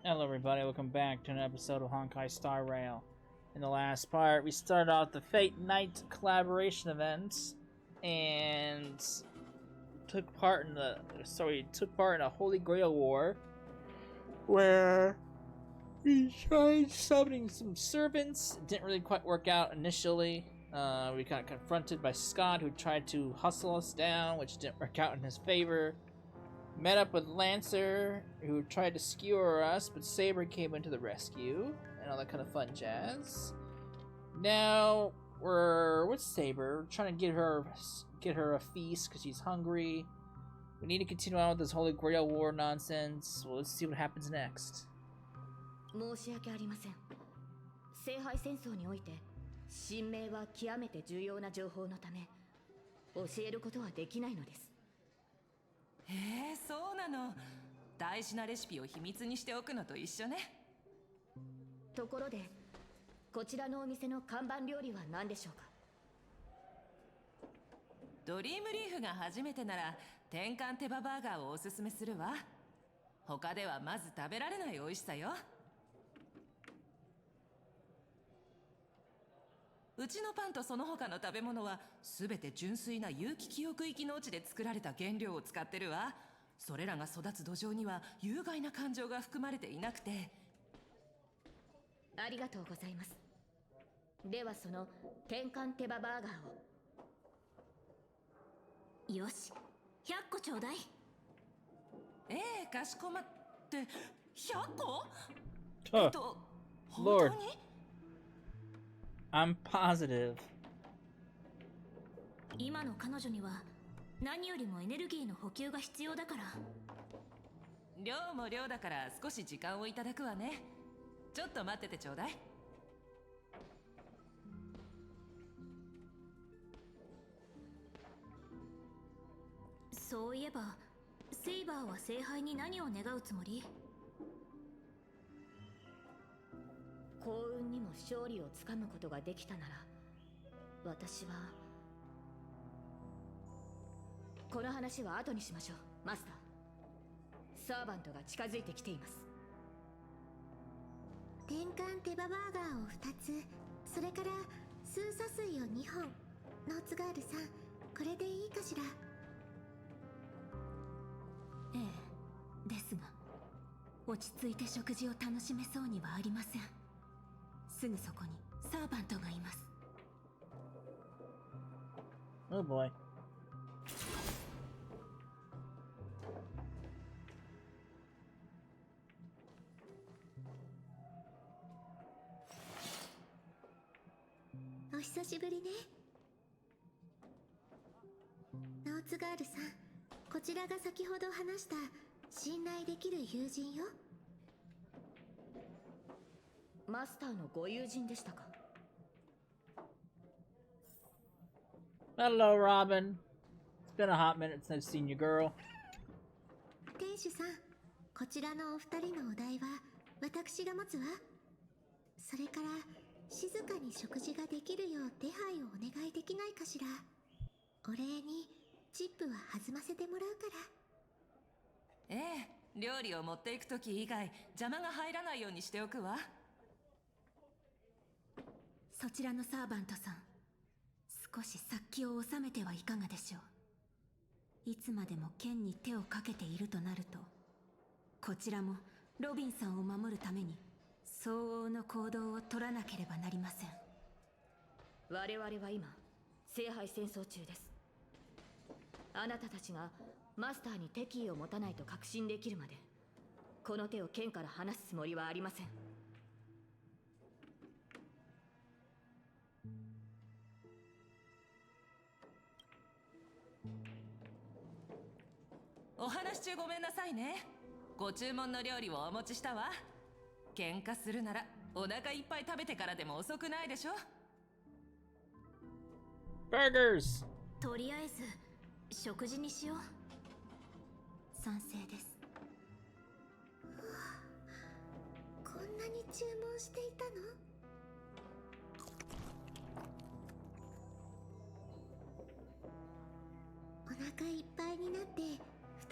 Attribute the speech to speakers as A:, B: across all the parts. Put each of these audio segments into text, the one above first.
A: Hello everybody, welcome back to an episode of Honkai Star Rail. In the last part, we started off the Fate Night collaboration event and took part in a Holy Grail War where we tried summoning some servants. It didn't really quite work out initially. We got confronted by Scott, who tried to hustle us down, which didn't work out in his favor. Met up with Lancer, who tried to skewer us, but Saber came into the rescue, and all that kind of fun jazz. Now we're with Saber, we're trying to get her a feast because she's hungry. We need to continue on with this Holy Grail War nonsense. Well, let's see what happens next.
B: 申し訳ありません。聖杯戦争において、神明は極めて重要な情報のため、教えることはできないのです。
C: そうなの。大事なレシピを秘密にしておくのと一緒ね。
B: ところで、こちらのお店の看板料理は何でしょうか。
C: ドリームリーフが初めてなら、天かん手羽バーガーをおすすめするわ。他ではまず食べられない美味しさよ。うちのパンとその他の食べ物は全て純粋な有機記憶域農地で作られた原料を使ってるわ。それらが育つ土壌には有害な感情が含まれていなくて。
B: ありがとうございます。ではその天かん手羽バーガーを。よし、100個ちょうだい。
C: かしこまって。100個？本当に
A: ？I'm positive.
B: 今の彼女には何よりもエネルギーの補給が必要だから。
C: 量も量だから少し時間をいただくわね。ちょっと待っててちょうだい。
B: そういえばセイバーは聖杯に何を願うつもり？幸運にも勝利をつかむことができたなら、私はこの話は後にしましょう。マスター、サーバントが近づいてきています。
D: 天かん手羽バーガーを2つ、それから数素水を2本。ノーツガールさん、これでいいかしら？
B: ええ、ですが落ち着いて食事を楽しめそうにはありません。すぐそこにサーバントがいます。
A: Oh boy.
D: お久しぶりね。ノーツガールさん、こちらが先ほど話した信頼できる友人よ。
B: マスターのご友人でしたか。
A: Hello, Robin. It's been a hot minute since I've seen you, girl.
D: 店主さん、こちらのお二人のお代は私が持つわ。それから静かに食事ができるよう手配をお願いできないかしら。お礼にチップは弾ませてもらうから。
C: 料理を持っていくとき以外邪魔が入らないようにしておくわ。
B: そちらのサーバントさん、少し殺気を収めてはいかがでしょう。いつまでも剣に手をかけているとなると、こちらもロビンさんを守るために相応の行動を取らなければなりません。我々は今聖杯戦争中です。あなたたちがマスターに敵意を持たないと確信できるまで、この手を剣から離すつもりはありません。
C: お話中ごめんなさいね。ご注文の料理をお持ちしたわ。喧嘩するならお腹いっぱい食べてからでも遅くないでしょ。
A: Burgers!
B: とりあえず食事にしよう。賛成です。
D: こんなに注文していたの？お腹いっぱいになって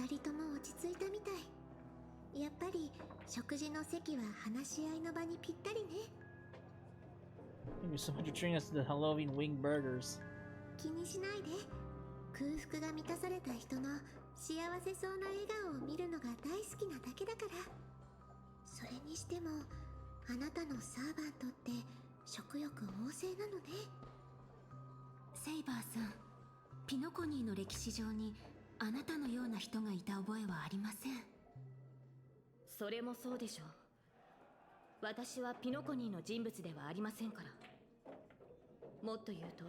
D: 2人とも落ち着いたみたい。やっぱり食事の席は話し合いの場にぴったりね。
A: Maybe someone to train us to the Halloween wing burgers.
D: 気にしないで。空腹が満たされた人の幸せそうな笑顔を見るのが大好きなだけだから。それにしてもあなたのサーバントって食欲旺盛なのね。
B: セイバーさん、ピノコニーの歴史上にあなたのような人がいた覚えはありません。
E: それもそうでしょう。私はピノコニーの人物ではありませんから。もっと言うと、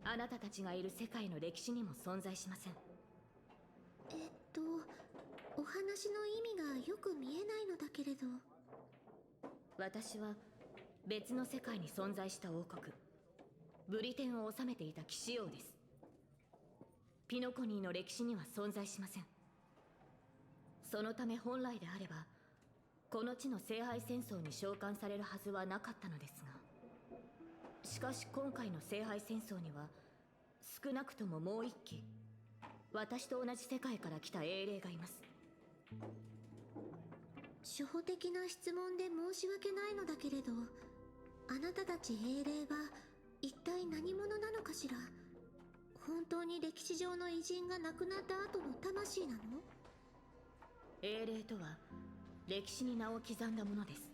E: あなたたちがいる世界の歴史にも存在しません。
D: お話の意味がよく見えないのだけれど。
E: 私は別の世界に存在した王国、ブリテンを治めていた騎士王です。ピノコニーの歴史には存在しません。そのため本来であればこの地の聖杯戦争に召喚されるはずはなかったのですが、しかし今回の聖杯戦争には少なくとももう一機私と同じ世界から来た英霊がいます。
D: 初歩的な質問で申し訳ないのだけれど、あなたたち英霊は一体何者なのかしら。本当に歴史上の偉人が亡くなった後の魂なの？
E: 英霊とは歴史に名を刻んだものです。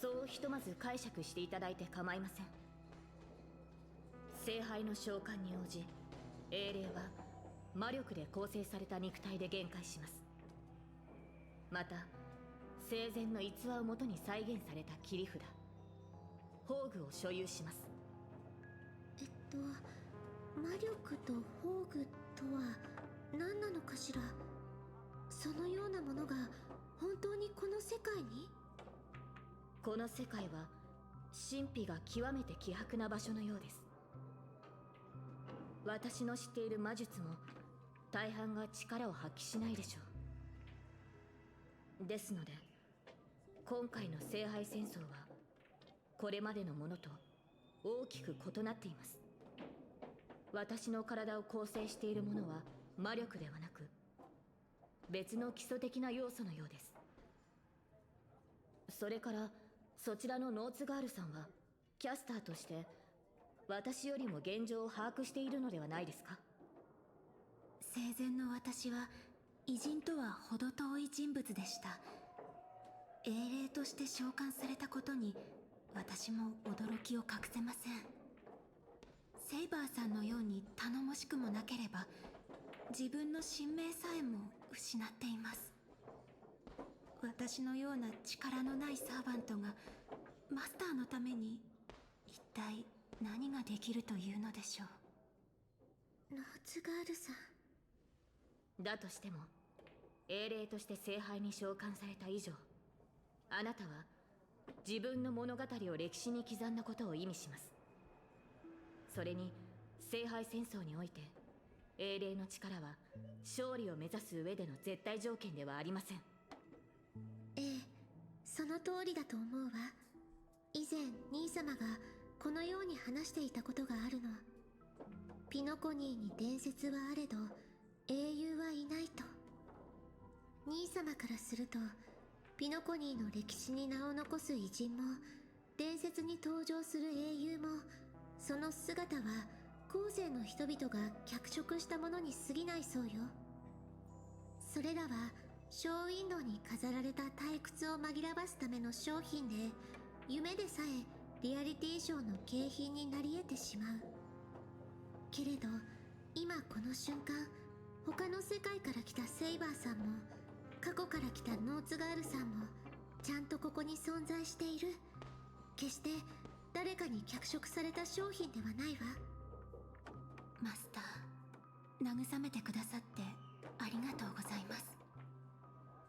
E: そうひとまず解釈していただいて構いません。聖杯の召喚に応じ、英霊は魔力で構成された肉体で限界します。また生前の逸話をもとに再現された切り札宝具を所有します。
D: 魔力と宝具とは何なのかしら。そのようなものが本当にこの世界に？
E: この世界は神秘が極めて希薄な場所のようです。私の知っている魔術も大半が力を発揮しないでしょう。ですので今回の聖杯戦争はこれまでのものと大きく異なっています。私の体を構成しているものは魔力ではなく別の基礎的な要素のようです。それからそちらのノーツガールさんはキャスターとして私よりも現状を把握しているのではないですか？
B: 生前の私は偉人とは程遠い人物でした。英霊として召喚されたことに私も驚きを隠せません。セイバーさんのように頼もしくもなければ自分の神明さえも失っています。私のような力のないサーバントがマスターのために一体何ができるというのでしょう。
D: ノーツガールさん。
E: だとしても英霊として聖杯に召喚された以上、あなたは自分の物語を歴史に刻んだことを意味します。それに聖杯戦争において英霊の力は勝利を目指す上での絶対条件ではありません。
D: ええ、その通りだと思うわ。以前兄様がこのように話していたことがあるの。ピノコニーに伝説はあれど英雄はいないと。兄様からするとピノコニーの歴史に名を残す偉人も伝説に登場する英雄もその姿は後世の人々が脚色したものに過ぎないそうよ。それらはショーウィンドウに飾られた退屈を紛らわすための商品で、夢でさえリアリティショーの景品になり得てしまう。けれど今この瞬間、他の世界から来たセイバーさんも過去から来たノーツガールさんもちゃんとここに存在している。決して誰かに脚色された商品ではないわ。
B: マスター、慰めてくださってありがとうございます。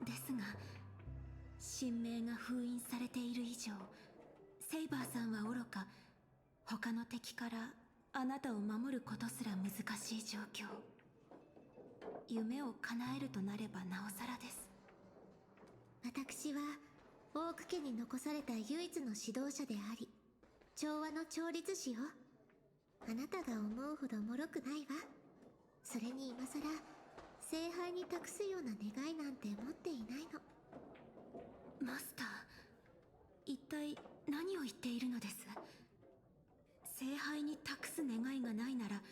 B: ですが神明が封印されている以上、セイバーさんはおろか他の敵からあなたを守ることすら難しい状況。夢を叶えるとなればなおさらです。
D: 私はオーク家に残された唯一の指導者であり調和の調律師よ。あなたが思うほど脆くないわ。それに今さら聖杯に託すような願いなんて持っていないの。
B: マスター、一体何を言っているのです？聖杯に託す願いがないなら、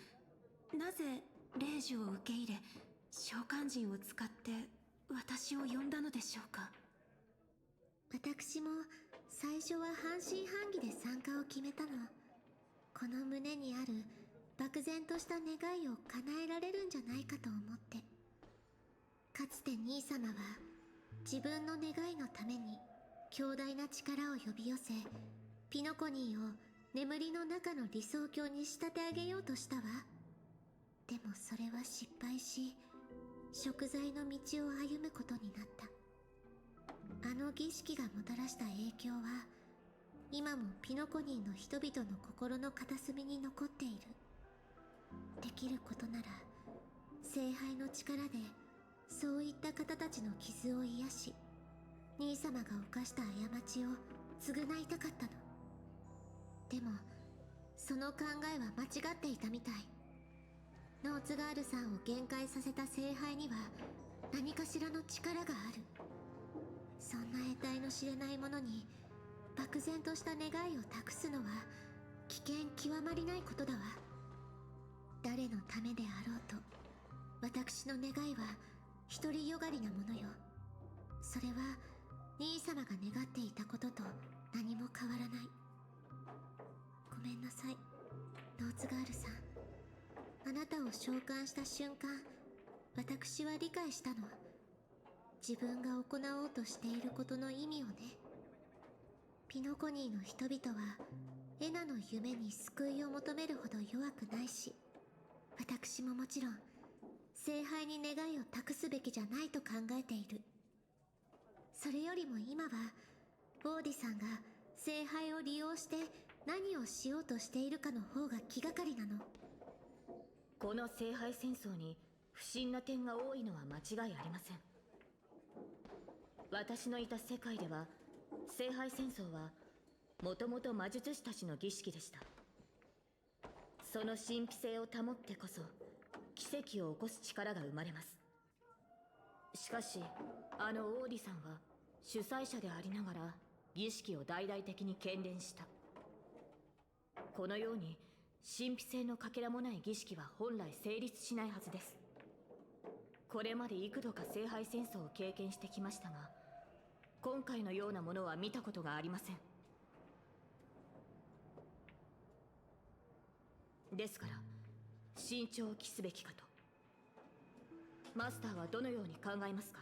B: なぜ霊樹を受け入れ召喚人を使って私を呼んだのでしょうか？
D: 私も最初は半信半疑で参加を決めたの。この胸にある漠然とした願いを叶えられるんじゃないかと思って。かつて兄様は自分の願いのために強大な力を呼び寄せ、ピノコニーを眠りの中の理想郷に仕立て上げようとしたわ。でもそれは失敗し、贖罪の道を歩むことになった。あの儀式がもたらした影響は今もピノコニーの人々の心の片隅に残っている。できることなら聖杯の力でそういった方たちの傷を癒し、兄様が犯した過ちを償いたかったの。でもその考えは間違っていたみたい。ノーツガールさんを限界させた聖杯には何かしらの力がある。そんな得体の知れないものに漠然とした願いを託すのは危険極まりないことだわ。誰のためであろうと、私の願いは独りよがりなものよ。それは兄様が願っていたことと何も変わらない。ごめんなさい、ノーツガールさん。あなたを召喚した瞬間、私は理解したの。自分が行おうとしていることの意味をね。ピノコニーの人々はエナの夢に救いを求めるほど弱くないし、私ももちろん聖杯に願いを託すべきじゃないと考えている。それよりも今はオーディさんが聖杯を利用して何をしようとしているかの方が気がかりなの。
E: この聖杯戦争に不審な点が多いのは間違いありません。私のいた世界では聖杯戦争はもともと魔術師たちの儀式でした。その神秘性を保ってこそ奇跡を起こす力が生まれます。しかしあのオーディさんは主催者でありながら儀式を大々的に喧伝した。このように神秘性のかけらもない儀式は本来成立しないはずです。これまで幾度か聖杯戦争を経験してきましたが、今回のようなものは見たことがありません。ですから慎重を期すべきかと。マスターはどのように考えますか？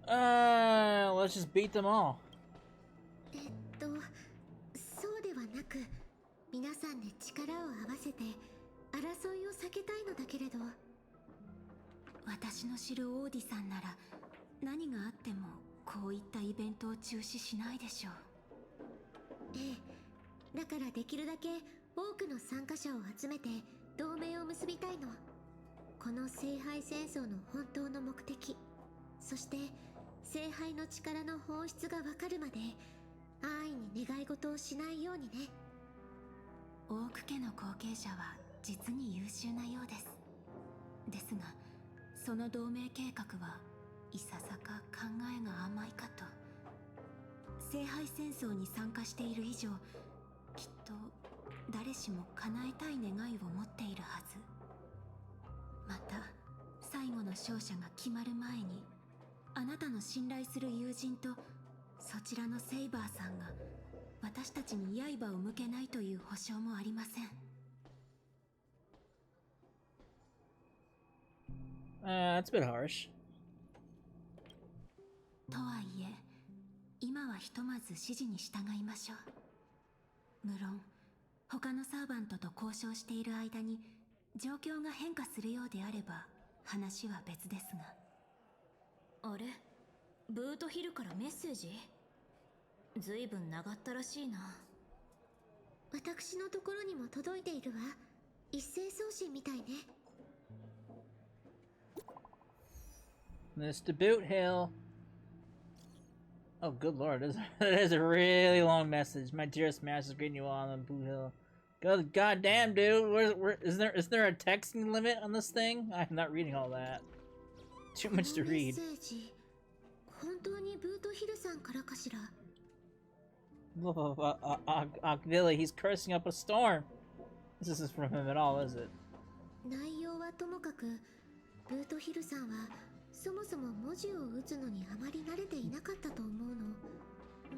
A: Let's just beat them all.
D: そうではなく、皆さんで力を合わせて争いを避けたいのだけれど。
B: 私の知るオーディさんなら何があってもこういったイベントを中止しないでしょう。
D: ええ、だからできるだけ多くの参加者を集めて同盟を結びたいの。この聖杯戦争の本当の目的、そして聖杯の力の本質がわかるまで安易に願い事をしないようにね。
B: オーク家の後継者は実に優秀なようです。ですがその同盟計画はいささか考えが甘いかと。聖杯戦争に参加している以上、きっと誰しも叶えたい願いを持っているはず。また最後の勝者が決まる前に、あなたの信頼する友人とそちらのセイバーさんが私たちに刃を向けないという保証もありません。
A: That's a bit harsh.
B: とはいえ今はひとまず指示に従いましょう。無論他のサーバントと交渉している間に状況が変化するようであれば話は別ですが。
E: あれ、ブートヒルからメッセージ？ずいぶん長ったらしいな。
D: 私のところにも届いているわ。一斉送信みたいね。
A: Mr. Boot Hill. Oh, good lord, that is a really long message. My dearest masters, greeting you all on Boot Hill. God damn, dude. Is there a texting limit on this thing? I'm not reading all that. Too much to read.
D: このメッセージ、本当にブートヒルさんからかしら。
A: Ocvilly, he's cursing up a storm. This isn't from him at all, is it?
D: 内容はともかく、ブートヒルさんはそもそも文字を打つのにあまり慣れていなかったと思うの。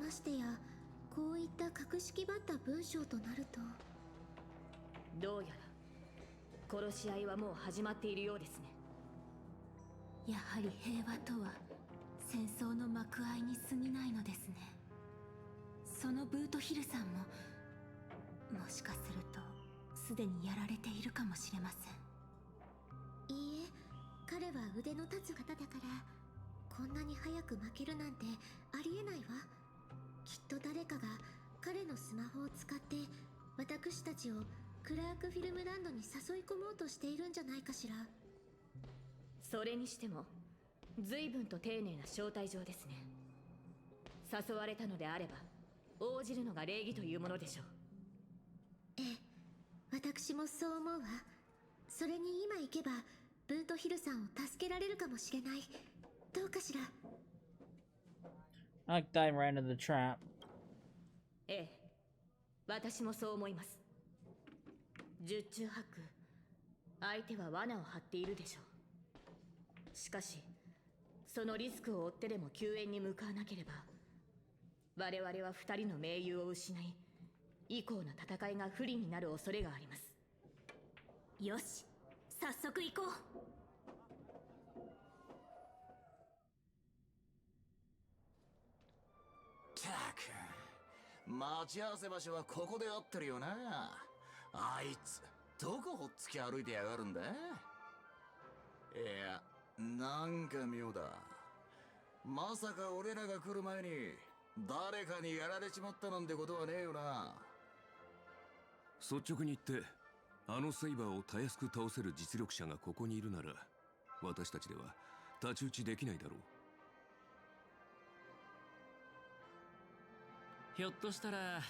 D: ましてや、こういった格式ばった文章となると。
E: どうやら殺し合いはもう始まっているようですね。
B: やはり平和とは戦争の幕間に過ぎないのですね。そのブートヒルさんももしかするとすでにやられているかもしれません。
D: いいえ、彼は腕の立つ方だから、こんなに早く負けるなんてありえないわ。きっと誰かが彼のスマホを使って私たちをクラークフィルムランドに誘い込もうとしているんじゃないかしら。
E: それにしても随分と丁寧な招待状ですね。誘われたのであれば応じるのが礼儀というものでしょう。
D: ええ、私もそう思うわ。それに今行けばブートヒルさんを助けられるかもしれない。どうかしら。
A: I dive right into the trap.
E: ええ、私もそう思います。十中八九相手は罠を張っているでしょう。しかしそのリスクを負ってでも救援に向かわなければ、我々は二人の盟友を失い、以降の戦いが不利になる恐れがあります。
B: よし、早速行こう。
F: たく、待ち合わせ場所はここで合ってるよな。あいつどこほっつき歩いてやがるんだ。いや、なんか妙だ。まさか俺らが来る前に誰かにやられちまったなんてことはねえよな。
G: 率直に言って、あのセイバーをたやすく倒せる実力者がここにいるなら、私たちでは太刀打ちできないだろう。
H: ひょっとしたら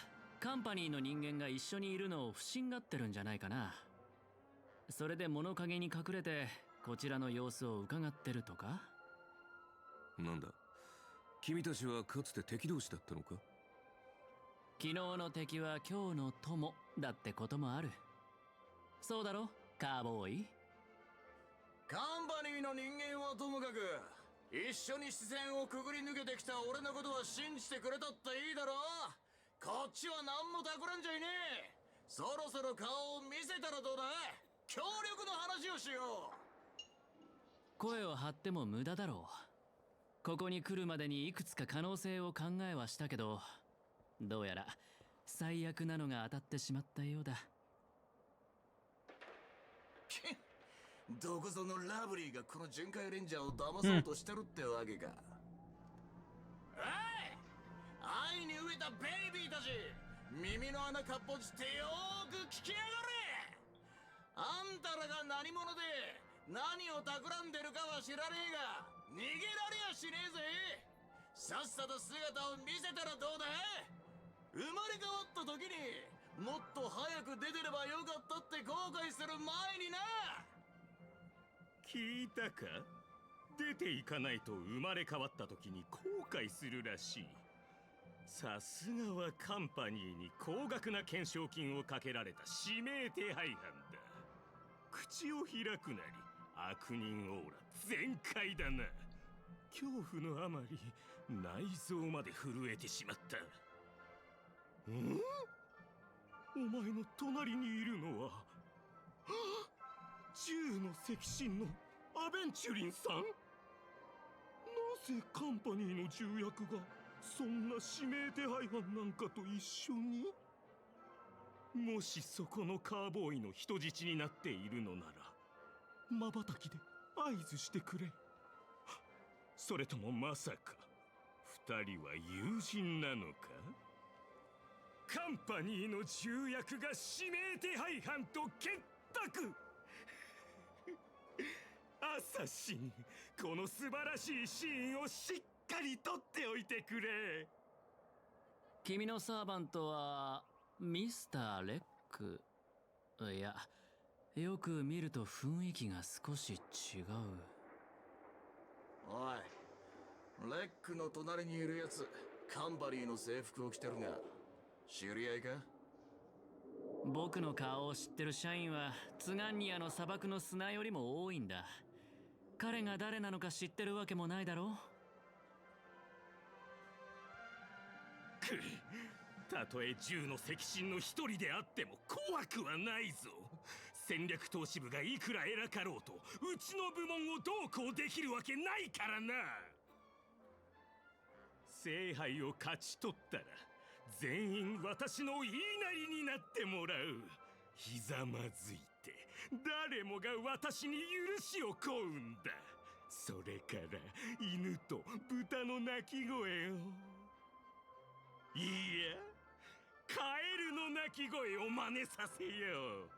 H: カンパニーの人間が一緒にいるのを不審がってるんじゃないかな。それで物陰に隠れてこちらの様子を伺ってるとか。
G: なんだ、君たちはかつて敵同士だったのか。
H: 昨日の敵は今日の友だってこともある。そうだろカーボーイ。
F: カンパニーの人間はともかく、一緒に視線をくぐり抜けてきた俺のことは信じてくれたっていいだろ。こっちは何も企んじゃいねえ。そろそろ顔を見せたらどうだ。協力の話をしよう。
H: 声を張っても無駄だろう。ここに来るまでにいくつか可能性を考えはしたけど、どうやら最悪なのが当たってしまったようだ。
F: どこぞのラブリーがこの巡回レンジャーを騙そうとしてるってわけか。おい、愛に飢えたベイビーたち、耳の穴かっぽじってよーく聞きやがれ。あんたらが何者で何を企んでるかは知らねえが、逃げられやしねえぜ。さっさと姿を見せたらどうだ。生まれ変わった時にもっと早く出てればよかったって後悔する前にな。
I: 聞いたか？出ていかないと生まれ変わった時に後悔するらしい。さすがはカンパニーに高額な懸賞金をかけられた指名手配犯だ。口を開くなり悪人オーラ全開だな。恐怖のあまり内臓まで震えてしまった。お前の隣にいるのは銃の赤心のアベンチュリンさん。なぜカンパニーの重役がそんな指名手配犯なんかと一緒に。もしそこのカーボーイの人質になっているのなら瞬きで合図してくれ。それともまさか二人は友人なのか。カンパニーの重役が指名手配犯と結託。アサシン、この素晴らしいシーンをしっかり撮っておいてくれ。
H: 君のサーバントはミスターレッく、いや、よく見ると雰囲気が少し違う。
F: おい、レックの隣にいるやつ、カンバリーの制服を着てるが、知り合いか？
H: 僕の顔を知ってる社員はツガンニアの砂漠の砂よりも多いんだ。彼が誰なのか知ってるわけもないだろ
I: く、たとえ銃の赤心の一人であっても怖くはないぞ。戦略投資部がいくら偉かろうとうちの部門をどうこうできるわけないからな。聖杯を勝ち取ったら全員私の言いなりになってもらう。ひざまずいて誰もが私に許しを請うんだ。それから犬と豚の鳴き声を、いやカエルの鳴き声を真似させよう。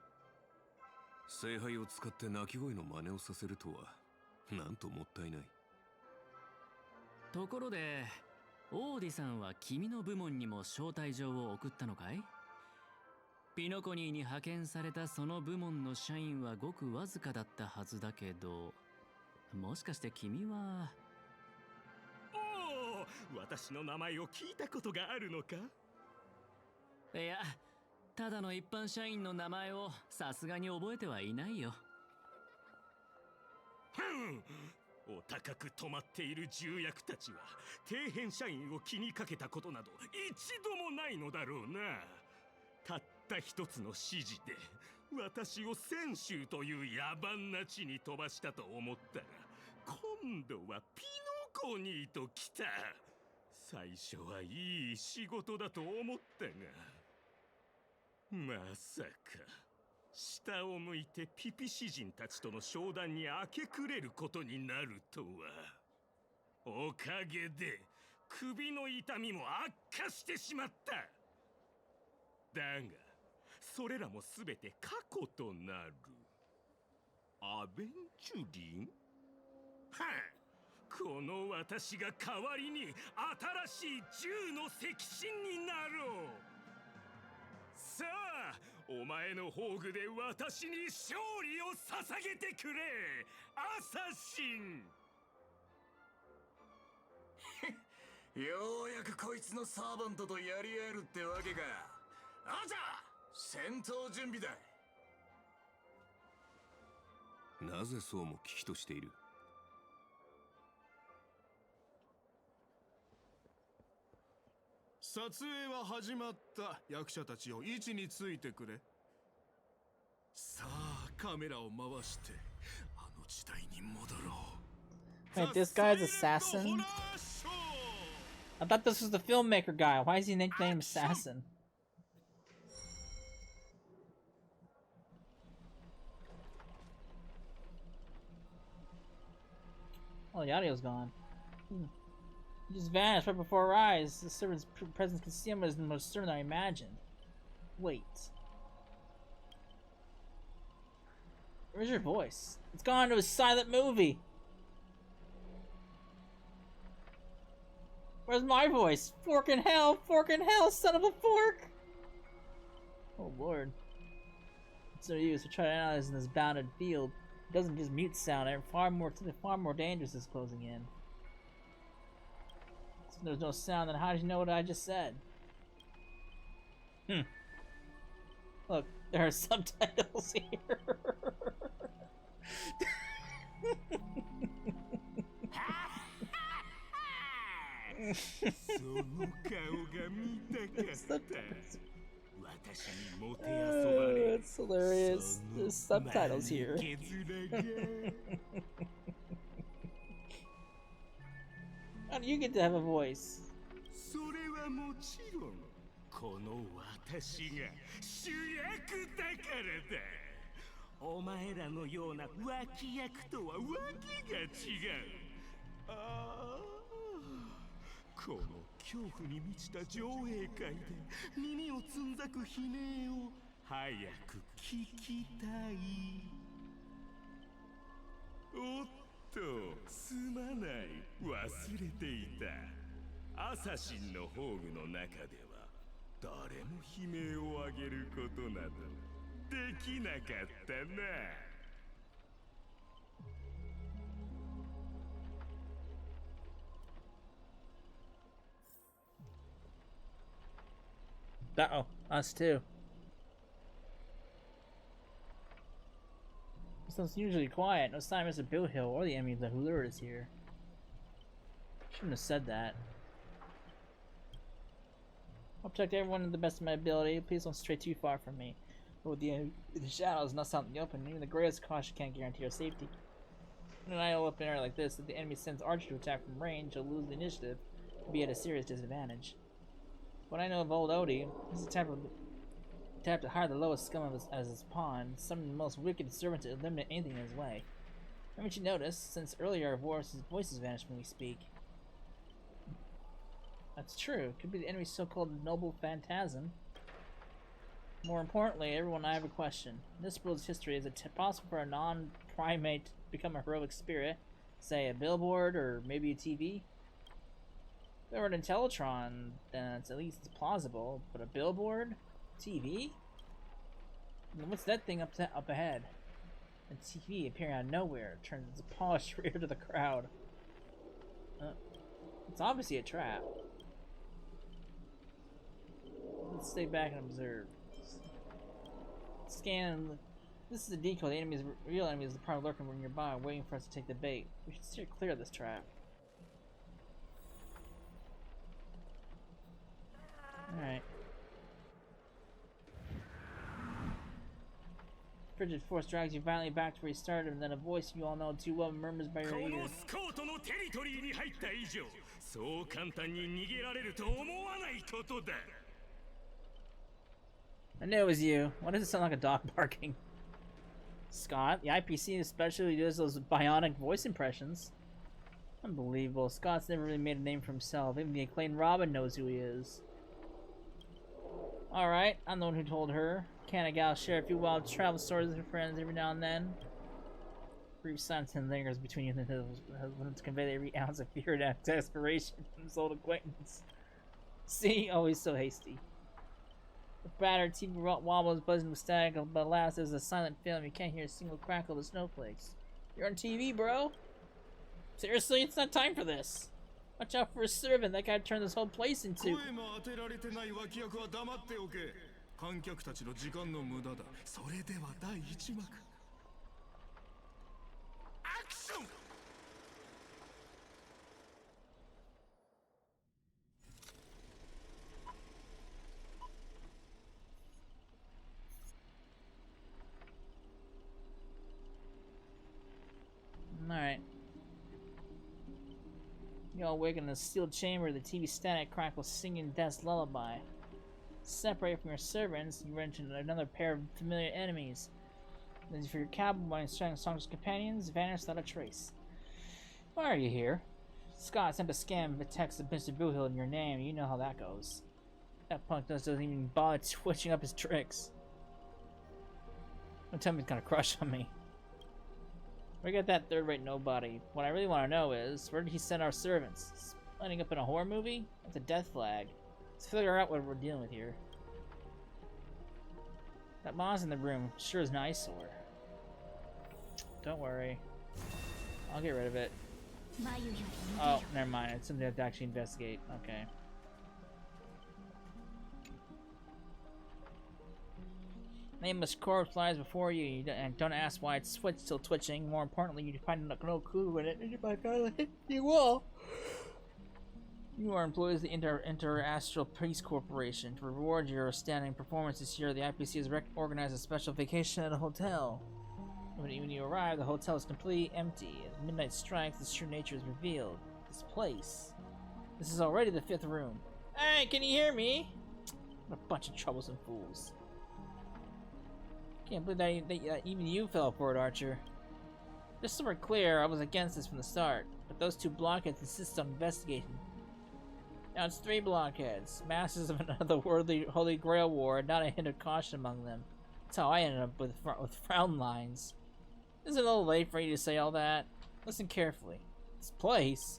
G: 聖杯を使って鳴き声の真似をさせるとは、なんともったいない。
H: ところで、オーディさんは君の部門にも招待状を送ったのかい？ピノコニーに派遣されたその部門の社員はごくわずかだったはずだけど、もしかして君は。
I: おお、私の名前を聞いたことがあるのか？
H: いや、ただの一般社員の名前をさすがに覚えてはいないよ。
I: お高く止まっている重役たちは底辺社員を気にかけたことなど一度もないのだろうな。たった一つの指示で私を泉州という野蛮な地に飛ばしたと思ったら、今度はピノコニーと来た。最初はいい仕事だと思ったが、まさか下を向いてピピ詩人たちとの商談に明け暮れることになるとは。おかげで首の痛みも悪化してしまった。だがそれらも全て過去となる。アベンチュリン？はあ、この私が代わりに新しい銃の赤心になろう。さあ、お前の宝具で私に勝利を捧げてくれ、アサシン。
F: ようやくこいつのサーバントとやり合えるってわけか。あじゃあ戦闘準備だ。
G: なぜそうも危機としている？
J: 撮影は始まった。役者たちよ、位置についてくれ。さあ、カメラを回してあの時代に戻ろう。
A: Wait, this guy's assassin? I thought this was the filmmaker guy. Why is he nicknamed Assassin? Oh, the audio's gone. He just vanished right before our eyes. The servant's presence concealment is the most certain than I imagined. Wait. Where's your voice? It's gone to a silent movie. Where's my voice? Fork in hell, son of a fork! Oh lord. It's no use to try to analyze in this bounded field. It doesn't just mute sound, and far more dangerous is closing in. So there's no sound, then how did you know what I just said? Look, there are subtitles here.
I: その顔が見たかった。私にもてあそばれ。
A: It's hilarious. There's subtitles here. How do you get to have a voice?
I: それはもちろんこの私が主役だからだ。お前らのような脇役とはわけが違う。ああ、この恐怖に満ちた上映会で耳をつんざく悲鳴を早く聞きたい。おっと、すまない、忘れていた。アサシンの宝具の中では誰も悲鳴を上げることなどできなかったな。
A: Uh-oh, us too. It's usually quiet. No sign of Mr. Bill Hill or the enemy of the lured is here. Shouldn't have said that. I'll protect everyone to the best of my ability. Please don't stray too far from me. But with the shadows and us out in the open, even the greatest caution can't guarantee our safety. In an idle open area like this, if the enemy sends archers to attack from range, he'll lose the initiative and be at a serious disadvantage. What I know of old Odie, he's the type to hire the lowest scum of as his pawn, summon the most wicked servant to eliminate anything in his way. Haven't you noticed, since earlier our voices vanished when we speak? That's true. Could be the enemy's so-called noble phantasm. More importantly, everyone, I have a question. In this world's history, is it possible for a non-primate to become a heroic spirit? Say a billboard, or maybe a TV? If there were an Intellatron, then it's at least plausible. But a billboard? TV? And what's that thing up ahead? A TV appearing out of nowhere turns its polished rear to the crowd. It's obviously a trap. Let's stay back and observe. Scan. This is a decoy. The real enemy is the probably lurking nearby, waiting for us to take the bait. We should steer clear of this trap. Alright. Frigid force drags you violently back to where you started, and then a voice you all know too well murmurs by your ear. I knew it was you. Why does it sound like a dog barking? Scott, the IPC especially does those bionic voice impressions. Unbelievable. Scott's never really made a name for himself. Even the acclaimed Robin knows who he is. Alright, I'm the one who told her. Can a gal share a few wild travel stories with her friends every now and then? Brief silence and lingers between you and the husband to convey every ounce of fear and desperation from his old acquaintance. See? Always so hasty. The battered TV wobbles, buzzing with static, but alas, there's a silent film. You can't hear a single crackle of the snowflakes. You're on TV, bro? Seriously? It's not time for this. Watch out for a servant. That guy turned this whole place into... Alright. You all wake in a sealed chamber, the TV static crackles singing death's lullaby. Separate from your servants, you run into another pair of familiar enemies. Then for your cowboy and strong's companions, vanish without a trace. Why are you here? Scott sent a scam with a text of Mr. Boohill in your name. You know how that goes. That punk doesn't even bother switching up his tricks. Don't tell me he's gonna crush on me. We got that third-rate nobody. What I really want to know is, where did he send our servants? Lining up in a horror movie? That's a death flag. Let's figure out what we're dealing with here. That moss in the room sure is an eyesore. Don't worry. I'll get rid of it. Oh, never mind. It's something I have to actually investigate. Okay. Nameless corpse lies before you, and don't ask why it's still twitching. More importantly, you find no clue in it, and you might gotta hit the wall. You are employees of the Inter-Astral Peace Corporation. To reward your outstanding performance this year, the IPC has organized a special vacation at a hotel. When you arrive, the hotel is completely empty. As midnight strikes, its true nature is revealed. This place. This is already the 5th room. Hey, can you hear me? What a bunch of troublesome fools. Can't believe that even you fell for it, Archer. Just so we're clear, I was against this from the start, but those 2 blockheads insist on investigating. Now it's 3 blockheads, masters of another Holy Grail war, not a hint of caution among them. That's how I ended up with frown lines. Is it a little late for you to say all that? Listen carefully. This place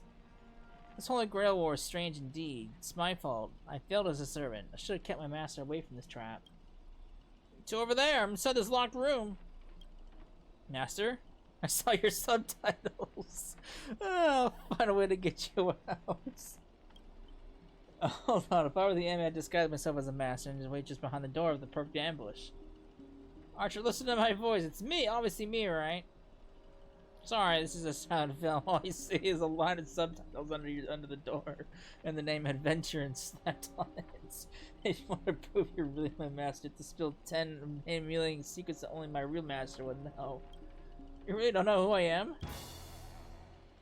A: This Holy Grail war is strange indeed. It's my fault. I failed as a servant. I should have kept my master away from this trap. It's over there. I'm inside this locked room. Master? I saw your subtitles. Oh, I'll find a way to get you out. Oh, hold on. If I were the enemy, I'd disguise myself as a master and just wait just behind the door of the perfect ambush. Archer, listen to my voice. It's me. Obviously me, right? Sorry, this is a sound film. All you see is a line of subtitles under the door and the name Adventure and slapped on it. If you want to prove you're really my master, to spill 10 humiliating secrets that only my real master would know. You really don't know who I am?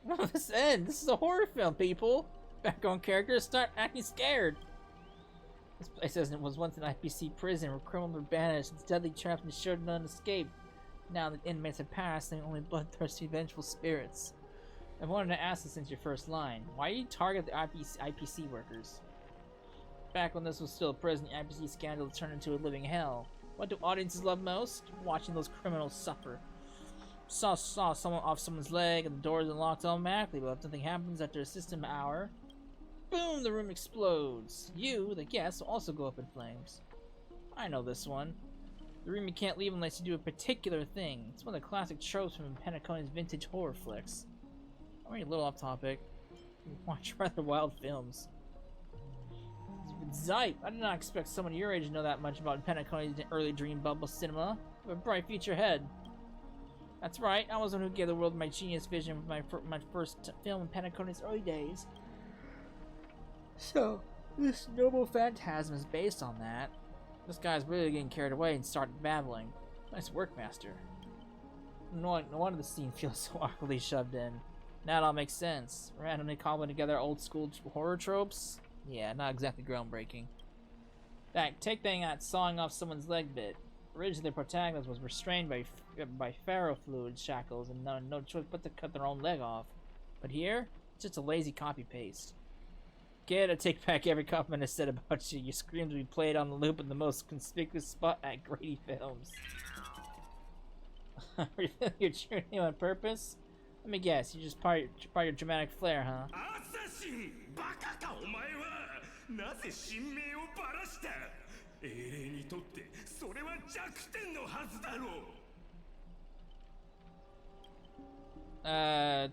A: Well, this ends. This is a horror film, people. Background characters start acting scared. This place was once an IPC prison where criminals were banished, its deadly traps ensured none escaped. Now that inmates have passed, they only bloodthirsty, vengeful spirits. I've wanted to ask this since your first line. Why do you target the IPC workers? Back when this was still a prison, the IPC scandal turned into a living hell. What do audiences love most? Watching those criminals suffer. Saw someone off someone's leg and the door is unlocked automatically, but if nothing happens after a system hour, boom, the room explodes. You, the guest, will also go up in flames. I know this one. The room you can't leave unless you do a particular thing. It's one of the classic tropes from Penaconi's vintage horror flicks. I'm already a little off topic. You watch rather wild films. Zipe! I did not expect someone your age to know that much about Penaconi's early dream bubble cinema. You have a bright future ahead. That's right, I was the one who gave the world my genius vision with my first film in Penaconi's early days. So, this noble phantasm is based on that. This guy's really getting carried away and started babbling. Nice work, Master. No wonder the scene feels so awkwardly shoved in. Now it all makes sense. Randomly cobbling together old school horror tropes? Yeah, not exactly groundbreaking. In fact, take that sawing off someone's leg bit. Originally, the protagonist was restrained by ferrofluid shackles and no choice but to cut their own leg off. But here, it's just a lazy copy-paste. Get a take back every compliment I said about you. Your screams will be played on the loop in the most conspicuous spot at Grady Films. Revealing your true name on purpose? Let me guess, you just part your dramatic flair, huh?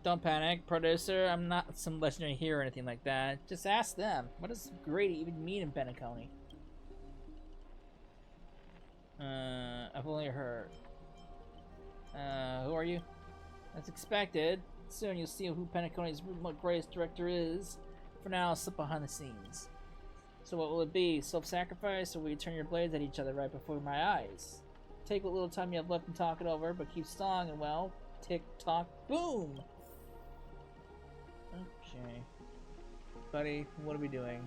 A: Don't panic, producer. I'm not some legendary hero or anything like that. Just ask them. What does Grady even mean in Penacony? I've only heard. Who are you? As expected, soon you'll see who Penacony's greatest director is. For now, I'll slip behind the scenes. So what will it be? Self-sacrifice, or will you turn your blades at each other right before my eyes? Take what little time you have left and talk it over, but keep stalling and, well, tick-tock, boom! Okay. Buddy, what are we doing?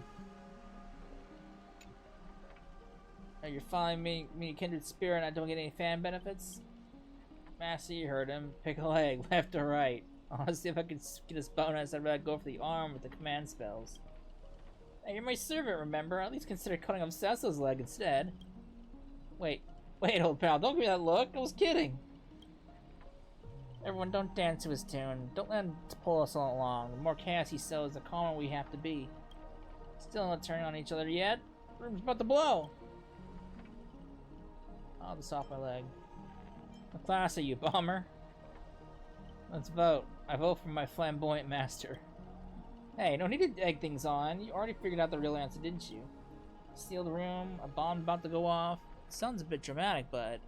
A: Are you following me kindred spirit and I don't get any fan benefits? Master, you heard him. Pick a leg, left or right. I want to see if I can get this bonus. I'd rather go for the arm with the command spells. Hey, you're my servant, remember? At least consider cutting off Cecil's leg instead. Wait, old pal, don't give me that look. I was kidding. Everyone, don't dance to his tune. Don't let him pull us all along. The more chaos he sows, the calmer we have to be. Still not turning on each other yet? The room's about to blow. I'll just off my leg. What class are you, bomber? Let's vote. I vote for my flamboyant master. Hey, no need to egg things on. You already figured out the real answer, didn't you? Steal the room, a bomb about to go off. Sounds a bit dramatic, but...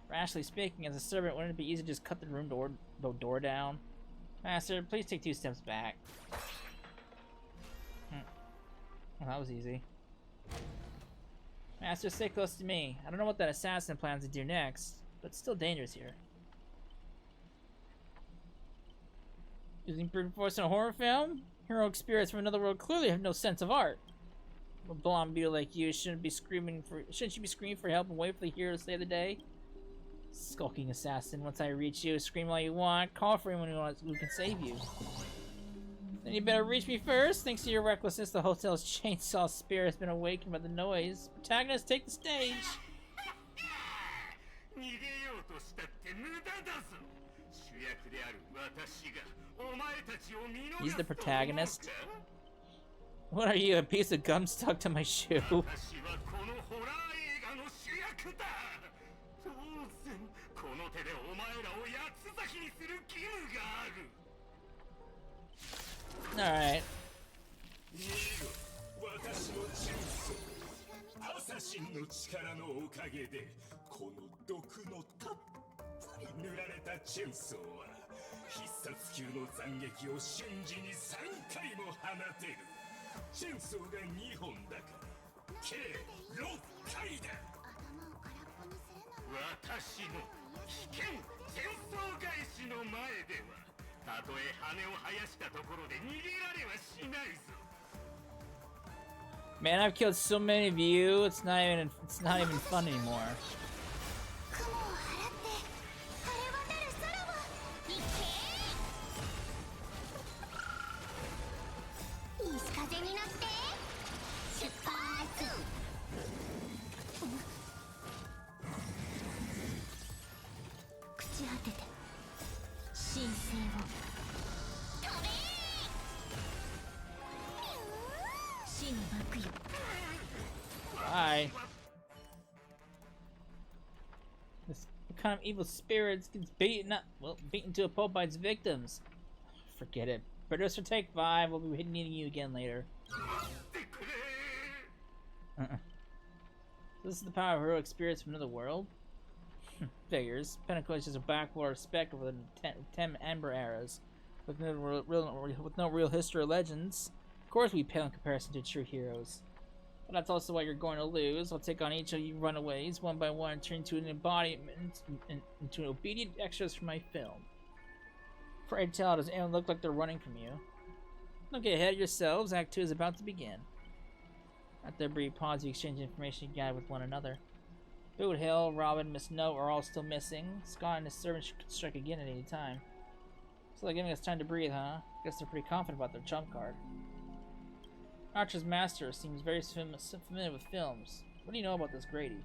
A: rationally speaking, as a servant, wouldn't it be easy to just cut the room door down? Master, please take 2 steps back. Well, that was easy. Master, stay close to me. I don't know what that assassin plans to do next, but it's still dangerous here. Using brute force in a horror film? Heroic spirits from another world clearly have no sense of art. A blonde beauty like you shouldn't you be screaming for help and wait for the hero to save the day? Skulking assassin, once I reach you, scream all you want, call for anyone who can save you. Then you better reach me first. Thanks to your recklessness, the hotel's chainsaw spirit has been awakened by the noise. Protagonist, take the stage. He's the protagonist. What are you, a piece of gum stuck to my shoe? Alright.
I: アサシンの力のおかげでこの毒のたっぷり塗られたチェンソーは必殺級の斬撃を瞬時に3回も放てる。チェンソーが2本だから計6回だ。私の危険チェンソー返しの前ではたとえ羽を生やしたところで逃げられはしないぞ。
A: Man, I've killed so many of you. It's not even fun anymore. Bye. This kind of evil spirits gets beaten to a pulp by its victims. Forget it. Producer take 5. We'll be hitting you again later. This is the power of heroic spirits from another world? Figures. Pinnacle is just a backwater speck over the 10 Ember eras, with no real history or legends. Of course we pale in comparison to true heroes. But that's also why you're going to lose. I'll take on each of you runaways, one by one, and turn into an embodiment, into obedient extras for my film. Pray tell, does anyone look like they're running from you? Don't get ahead of yourselves. Act 2 is about to begin. After a brief pause, you exchange information you gather with one another. Boot Hill, Robin, Miss Note are all still missing. Scott and his servants could strike again at any time. So they're giving us time to breathe, huh? Guess they're pretty confident about their trump card. Archer's master seems very familiar with films. What do you know about this Grady?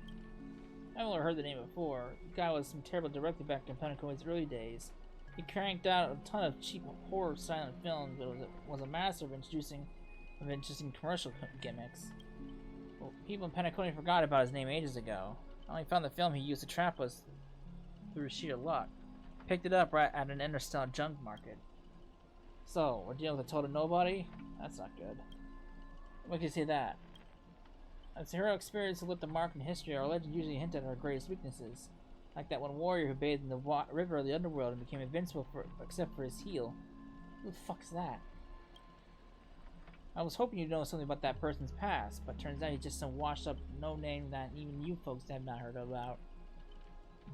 A: I've only heard the name before. The guy was some terrible director back in Pennacoy's early days. He cranked out a ton of cheap horror silent films, but was a master of introducing commercial gimmicks. Well, people in Pennacoy forgot about his name ages ago. I only found the film he used to trap us through sheer luck. Picked it up right at an interstellar junk market. So, we're dealing with a total nobody? That's not good. What can you say that? As a hero experience with the mark in history, our legends usually hint at our greatest weaknesses. Like that one warrior who bathed in the river of the underworld and became invincible except for his heel. Who the fuck's that? I was hoping you'd know something about that person's past, but turns out he's just some washed up no-name that even you folks have not heard about.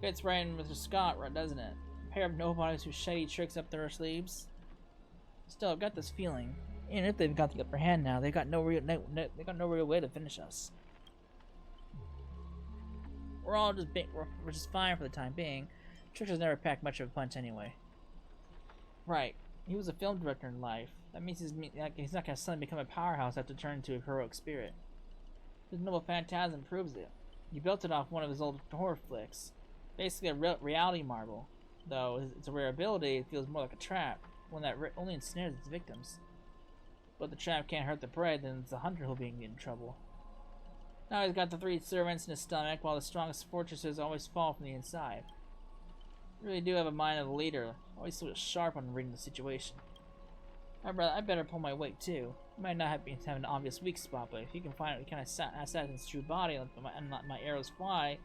A: Fits right in Mr. Scott, right, doesn't it? A pair of nobodies with shady tricks up their sleeves. Still, I've got this feeling. Even if they've got the upper hand now, they got no real way to finish us. We're just fine for the time being. Churches never packed much of a punch anyway. Right. He was a film director in life. That means he's not gonna suddenly become a powerhouse after turning into a heroic spirit. His noble phantasm proves it. He built it off one of his old horror flicks. Basically a reality marble. Though it's a rare ability, it feels more like a trap, one that only ensnares its victims. But the trap can't hurt the prey, then it's the hunter who'll be in trouble. Now he's got the 3 servants in his stomach, while the strongest fortresses always fall from the inside. You really do have a mind of a leader, always so sharp on reading the situation. I better pull my weight too. You might not have an obvious weak spot, but if you can find out kind of assassin's true body and let my arrows fly,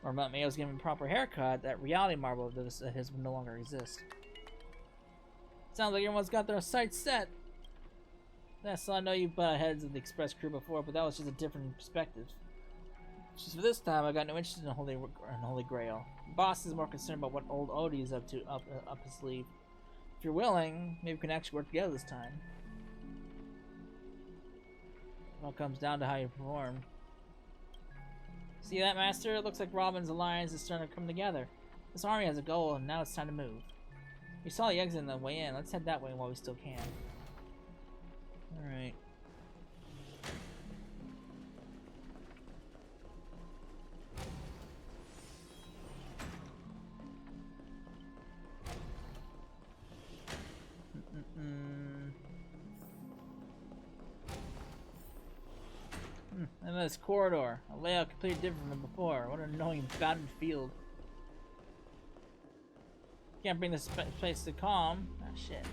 A: or let my arrows give him a proper haircut, that reality marble of his will no longer exist. Sounds like everyone's got their sights set. Yes, I know you butt heads of the Express crew before, but that was just a different perspective. Just for this time, I got no interest in Holy Grail. The boss is more concerned about what old Odie is up his sleeve. If you're willing, maybe we can actually work together this time. It all comes down to how you perform. See that, Master? It looks like Robin's alliance is starting to come together. This army has a goal, and now it's time to move. We saw the exit on the way in. Let's head that way while we still can. Alright. And this corridor. A layout completely different from before. What an annoying battlefield. Can't bring this place to calm. Ah, shit.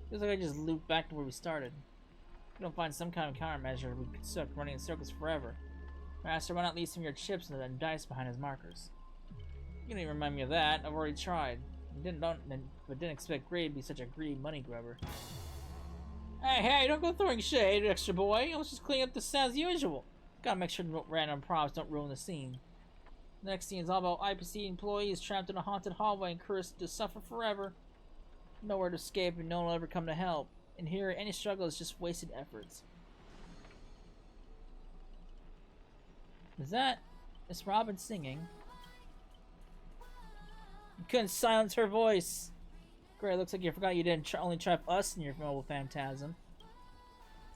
A: Feels like I just looped back to where we started. If we don't find some kind of countermeasure, we could stuck running in circles forever. Master, why not leave some of your chips and then dice behind his markers? You don't even remind me of that. I've already tried. But didn't expect Gray to be such a greedy money grubber. Hey, don't go throwing shade, extra boy. I was just cleaning up the set as usual. Gotta make sure random props don't ruin the scene. The next scene is all about IPC employees trapped in a haunted hallway and cursed to suffer forever. Nowhere to escape and no one will ever come to help. And here, any struggle is just wasted efforts. Is that Miss Robin singing? You couldn't silence her voice. Great, looks like you forgot you didn't only trap us in your mobile phantasm.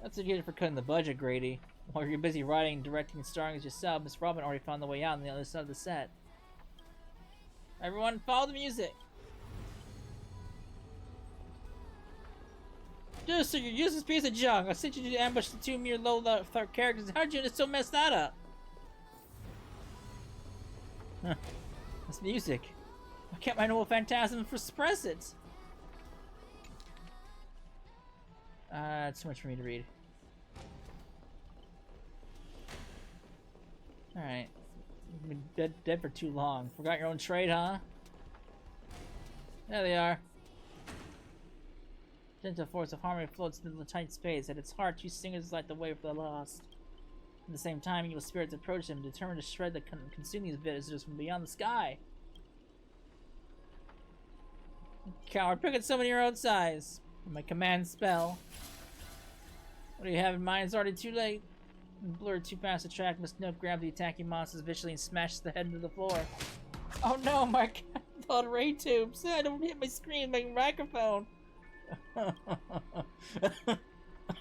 A: That's what you did for cutting the budget, Grady. While you're busy writing, directing, and starring as yourself, Miss Robin already found the way out on the other side of the set. Everyone, follow the music! Dude, so you're a useless piece of junk. I sent you to ambush the two mere low-level characters. How'd you still mess that up? Huh. That's music. I kept my noble phantasm for suppress it. Too much for me to read. Alright. You've been dead for too long. Forgot your own trade, huh? There they are. Gentle force of harmony floats into the tight space. At its heart, you singers light the way for the lost. At the same time, evil spirits approach them, determined to shred the consume these visitors from beyond the sky. Coward, pick at someone your own size. My command spell. What do you have in mind? It's already too late. Blurred too fast to track, Miss Nook grabs the attacking monsters viciously and smashes the head into the floor. Oh no, my blood ray tubes! I don't hit my screen, my microphone!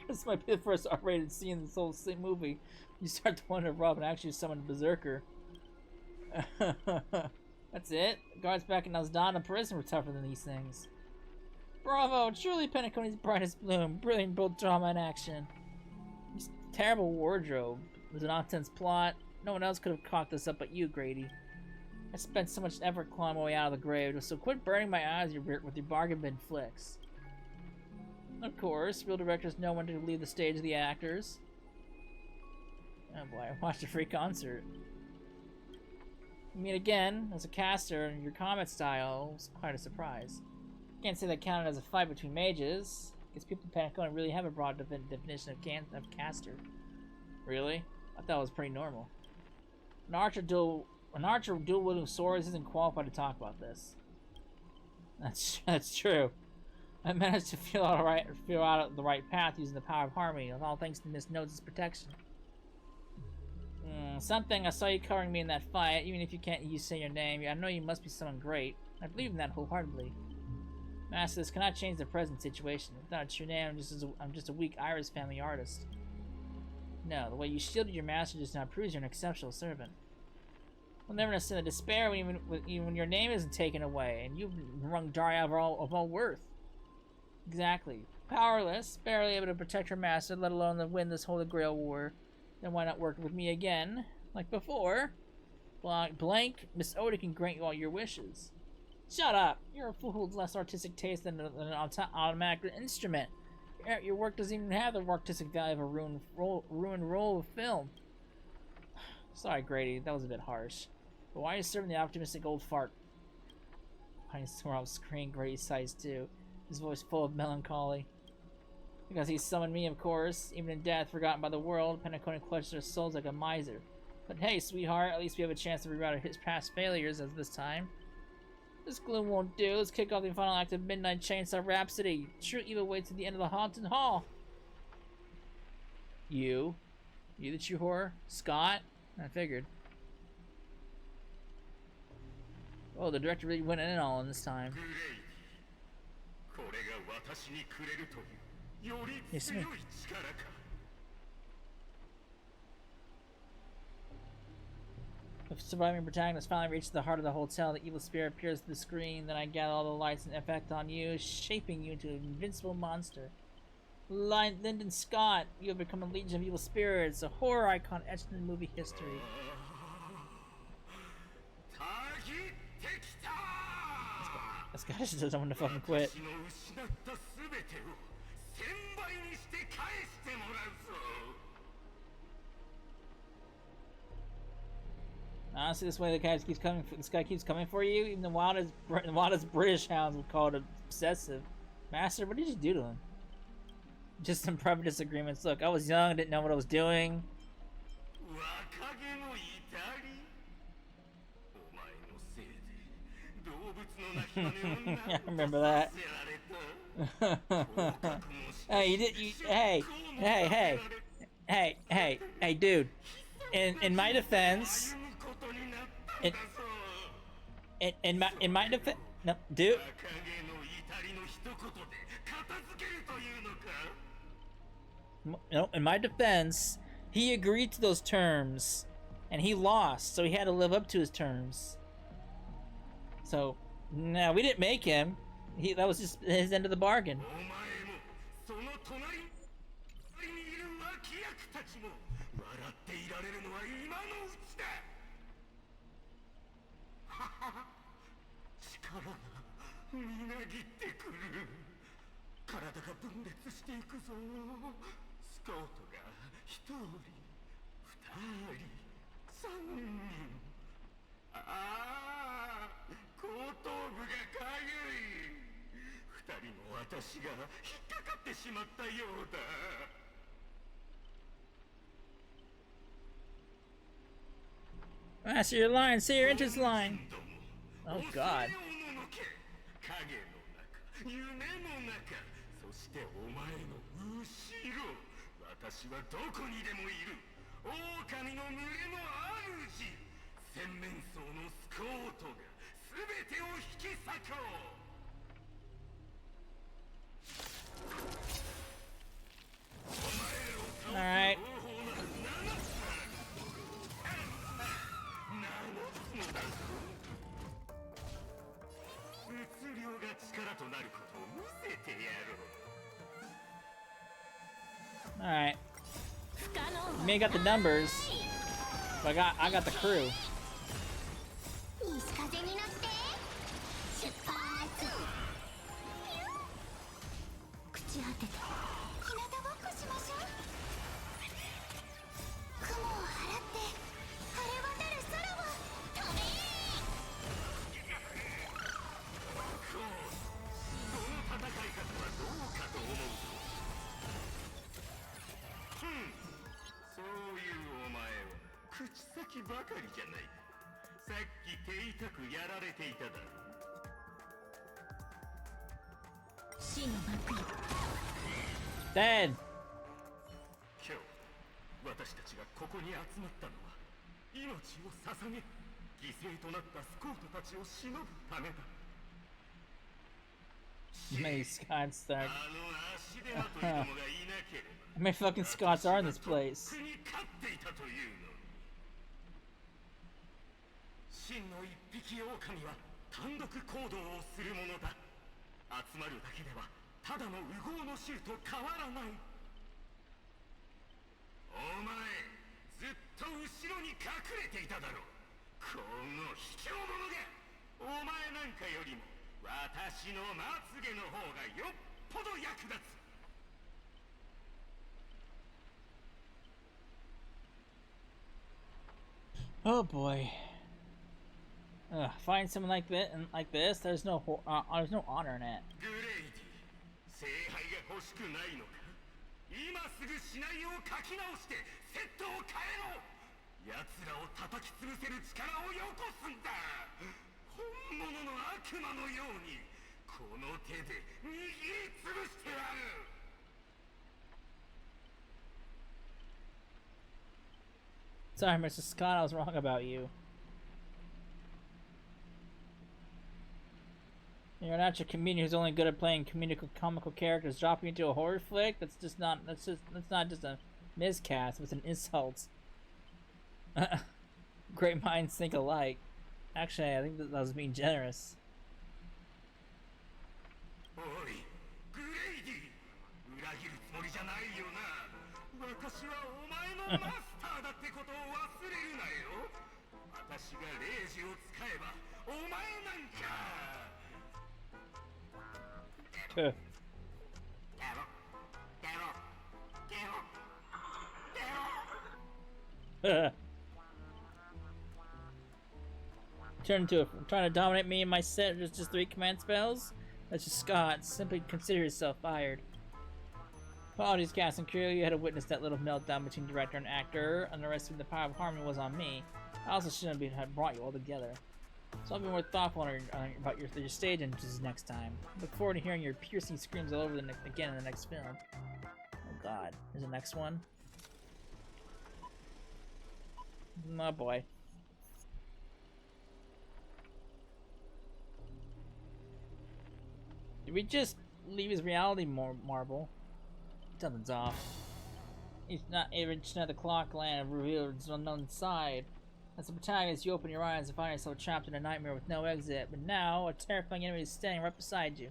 A: This might be the first R-rated scene in this whole movie. You start to wonder if Robin actually summoned a berserker. That's it. The guards back in Asdana prison were tougher than these things. Bravo! Truly Penacony's brightest bloom. Brilliant bold drama in action. This terrible wardrobe. It was an nonsense plot. No one else could have cocked this up but you, Grady. I spent so much effort clawing my way out of the grave, so quit burning my eyes with your bargain bin flicks. Of course, real directors know when to leave the stage of the actors. Oh boy, I watched a free concert. I mean, again, as a caster, and your combat style was quite a surprise. Can't say that counted as a fight between mages. Guess people in Panacona really have a broad definition of caster. Really? I thought it was pretty normal. An archer dual wielding swords isn't qualified to talk about this. That's true. I managed to feel out the right path using the power of harmony, all thanks to Miss Notes' protection. Something, I saw you covering me in that fight, even if you can't say your name. I know you must be someone great. I believe in that wholeheartedly. Master, this cannot change the present situation. Without a true name, I'm just a weak Irish family artist. No, the way you shielded your master just now proves you're an exceptional servant. We'll never understand the despair even when your name isn't taken away, and you've wrung Dari out of all worth. Exactly. Powerless, barely able to protect her master, let alone to win this Holy Grail war. Then why not work with me again? Like before? Blank, Miss Oda can grant you all your wishes. Shut up! You're a fool with less artistic taste than an automatic instrument. Your work doesn't even have the artistic value of a ruined roll of film. Sorry, Grady, that was a bit harsh. But why are you serving the optimistic old fart? I swore off screen, Grady sighs too, his voice full of melancholy. Because he summoned me, of course. Even in death, forgotten by the world, Penacona clutched their souls like a miser. But hey, sweetheart, at least we have a chance to reroute his past failures as this time. This gloom won't do. Let's kick off the final act of Midnight Chainsaw Rhapsody. True evil waits at the end of the haunted hall. You the true horror? Scott? I figured. Oh, the director really went in on this time. Yes, me. The surviving protagonist finally reaches the heart of the hotel. The evil spirit appears through the screen. Then I gather all the lights and effect on you, shaping you into an invincible monster. Lyndon Scott, you have become a legion of evil spirits, a horror icon etched in movie history. This guy just doesn't want to fucking quit. Honestly, this way this guy keeps coming for you. Even the wildest British hounds would call it obsessive. Master, what did you do to him? Just some private disagreements. Look, I was young, didn't know what I was doing. I remember that. Hey, dude. In my defense, in my defense, no, dude. No, in my defense, he agreed to those terms, and he lost, so he had to live up to his terms. So, no, we didn't make him. That was just his end of the bargain. Master your line, say your entrance line. Oh God. Alright. Alright. You may got the numbers, but I got the crew. Dead. Many Scots start. How many fucking Scots are in this place? Oh boy. Find someone like that and like this. There's no honor in it. Sorry, Mr. Scott, I was wrong about you. You're an actual comedian who's only good at playing comical characters. Dropping into a horror flick? That's not just a miscast, it's an insult. Great minds think alike. Actually, I think that was being generous.
I: じゃないよな。私はお前のマスターだってことを忘れるなよ。私がレイジを使えばお前なんか。
A: Turn to it. Trying to dominate me and my set with just 3 command spells? That's just Scott. Simply consider yourself fired. Apologies, cast and crew. You had to witness that little meltdown between director and actor. Underestimating the power of harmony was on me. I also shouldn't have brought you all together. So I'll be more thoughtful about your stage entrances next time. Look forward to hearing your piercing screams all over again in the next film. Oh god. There's the next one? Oh boy. Did we just leave his reality marble? Something's off. He's not reaching at the clock land and revealed its unknown side. As a protagonist, you open your eyes and find yourself trapped in a nightmare with no exit. But now, a terrifying enemy is standing right beside you.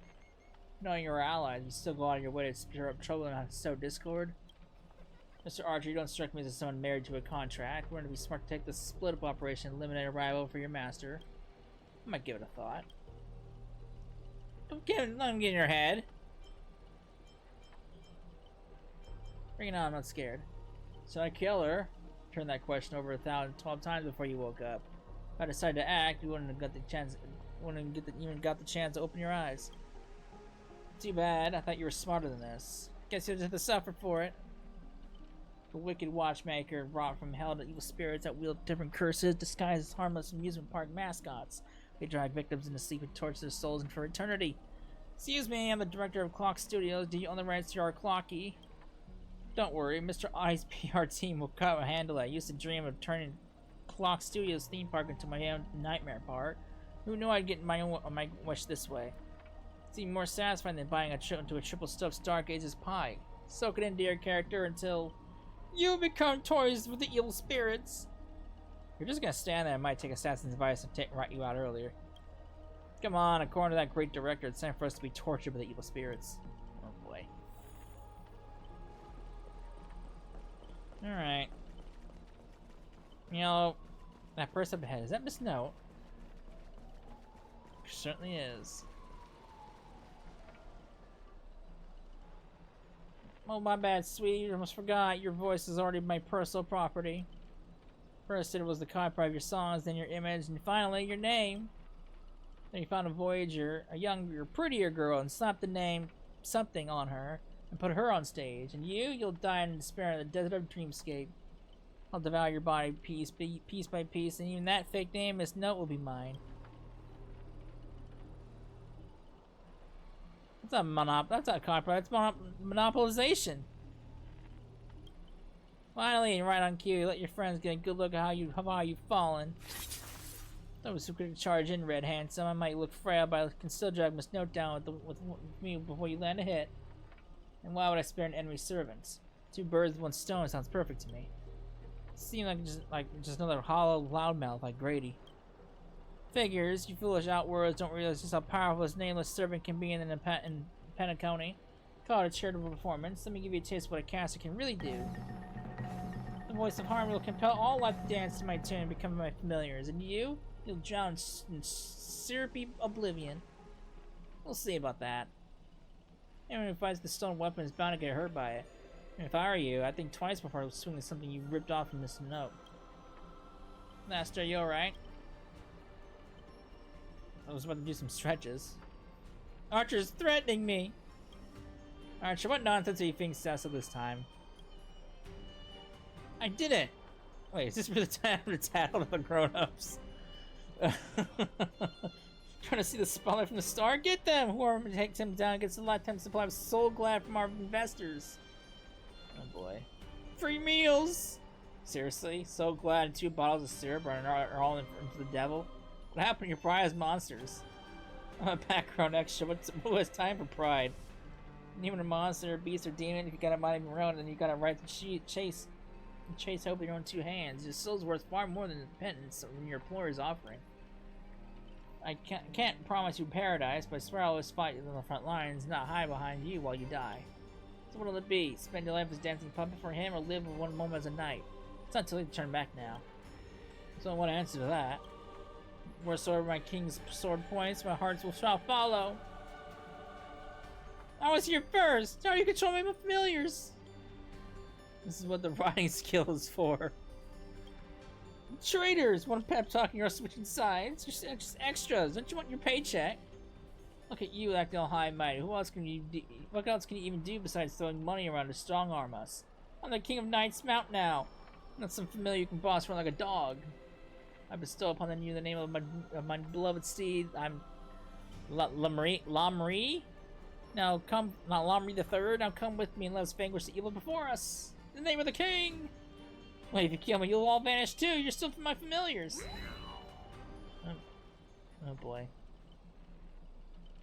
A: Knowing you're allies, you still go out of your way to stir up trouble and sow discord. Mr. Archer, you don't strike me as someone married to a contract. We're going to be smart to take this split-up operation and eliminate a rival for your master. I might give it a thought. Let him get in your head. Bring it on, I'm not scared. Should I kill her? Turn that question over 1,012 times before you woke up. If I decided to act, you wouldn't have got the chance. Even got the chance to open your eyes. Too bad. I thought you were smarter than this. Guess you'll have to suffer for it. The wicked watchmaker brought from hell to evil spirits that wield different curses disguised as harmless amusement park mascots. They drag victims into sleep and torture their souls for eternity. Excuse me, I'm the director of Clock Studios. Do you own the rights to our clocky? Don't worry, Mr. I's PR team will handle it. I used to dream of turning Clock Studios theme park into my own nightmare park. Who knew I'd get my wish this way? It's even more satisfying than buying into a triple stuffed Stargaze's pie. Soak it into your character until you become toys with the evil spirits. You're just gonna stand there and might take Assassin's advice and rat you out earlier. Come on, according to that great director, it's time for us to be tortured by the evil spirits. Oh boy. Alright. You know, that person up ahead, is that Miss Note? It certainly is. Oh, my bad, sweetie. I almost forgot. Your voice is already my personal property. First it was the copyright of your songs, then your image, and finally your name. Then you found a Voyager, a younger, prettier girl, and slapped the name something on her, and put her on stage. And you'll die in despair in the desert of Dreamscape. I'll devour your body piece by piece, and even that fake name, Miss Note, will be mine. That's not copyright, that's monopolization. Finally, right on cue, let your friends get a good look at how you've fallen. Those who could charge in, Red Handsome. I might look frail, but I can still drag Miss Note down with me before you land a hit. And why would I spare an enemy's servants? 2 birds with 1 stone sounds perfect to me. Seems like just another hollow loudmouth like Grady. Figures, you foolish outwords don't realize just how powerful this nameless servant can be in Penacony. Call it a charitable performance. Let me give you a taste of what a caster can really do. The voice of harmony will compel all life to dance to my tune and become my familiars. And you'll drown in syrupy oblivion. We'll see about that. Anyone who fights the stone weapon is bound to get hurt by it. And if I were you, I'd think twice before swinging something you ripped off from this Note. Master, you alright? I was about to do some stretches. Archer's threatening me! Archer, what nonsense are you being successful this time? I did it! Wait, is this really time to tattle the grown-ups? Trying to see the spotlight from the star? Get them! Whoever takes him down gets a lifetime supply of Soul Glad from our investors. Oh boy. Free meals! Seriously? Soul Glad and 2 bottles of syrup are all in for the devil? What happened to your prize monsters? I'm a background extra. Who has time for pride? Even a monster, beast, or demon, if you got it mind of your own, then you got it right to chase hope with your own 2 hands. Your soul's worth far more than the penance from your employer's offering. I can't promise you paradise, but I swear I'll always fight you on the front lines, not hide behind you while you die. So what'll it be? Spend your life as dancing puppet for him, or live with one moment as a knight? It's not too late to turn back now. So I want to answer to that. Wheresoever my king's sword points, my hearts shall follow. I was here first! How are you controlling my familiars? This is what the riding skill is for. Traitors! One pep talking or switching sides. Just extras. Don't you want your paycheck? Look at you acting all high and mighty. What else can you even do besides throwing money around to strong arm us? I'm the king of Knight's Mount now. Not some familiar you can boss around like a dog. I bestow upon you the name of my beloved steed. I'm Lamri. Now come, not Lamri the Third. Now come with me and let us vanquish the evil before us. In the name of the king. Wait, if you kill me, you'll all vanish too. You're still my familiars. Oh boy.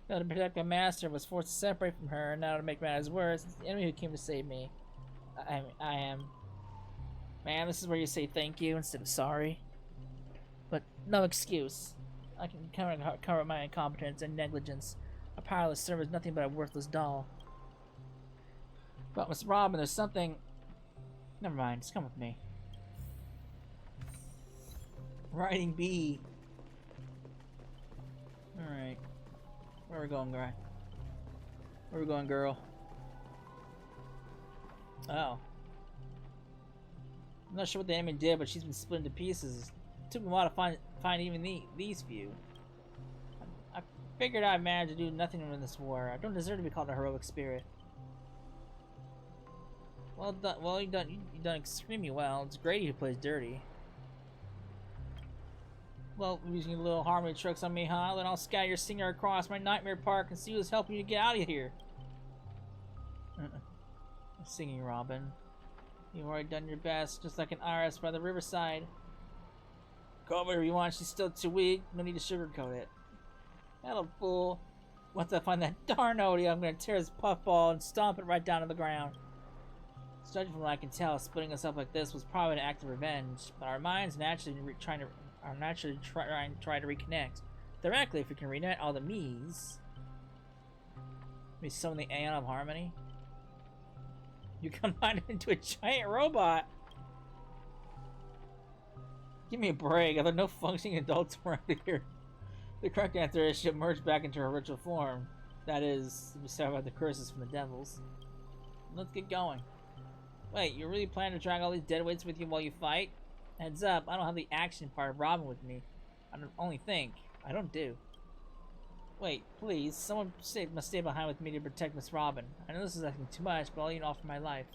A: Now to protect my master, was forced to separate from her, and now to make matters worse, it's the enemy who came to save me. I am. Man, this is where you say thank you instead of sorry. But no excuse. I can cover my incompetence and negligence. A powerless servant is nothing but a worthless doll. But Miss Robin, there's something... Never mind, just come with me. Riding bee. Alright. Where are we going, guy? Where are we going, girl? Oh. I'm not sure what the enemy did, but she's been split into pieces. It took me a while to find even these few. I figured I'd manage to do nothing in this war. I don't deserve to be called a heroic spirit. Well done. Well, you done extremely well. It's Grady who plays dirty. Well, using your little harmony tricks on me, huh? Then I'll scatter your singer across my nightmare park and see who's helping you to get out of here. Singing Robin. You've already done your best, just like an iris by the riverside. Call whatever you want, she's still too weak. No need to sugarcoat it. That little fool. Once I find that darn Odie, I'm gonna tear his puffball and stomp it right down to the ground. Judging from what I can tell, splitting us up like this was probably an act of revenge, but our minds naturally try to reconnect. Directly, if we can reunite all the me's. We summon the Aeon of Harmony. You combine it into a giant robot. Give me a break. Are there no functioning adults around here? The correct answer is she'll merge back into her original form. That is, to be saved by the curses from the devils. Let's get going. Wait, you really plan to drag all these deadweights with you while you fight? Heads up, I don't have the action part of Robin with me. I don't only think. I don't do. Wait, please, someone must stay behind with me to protect Miss Robin. I know this is asking too much, but I'll even offer my life.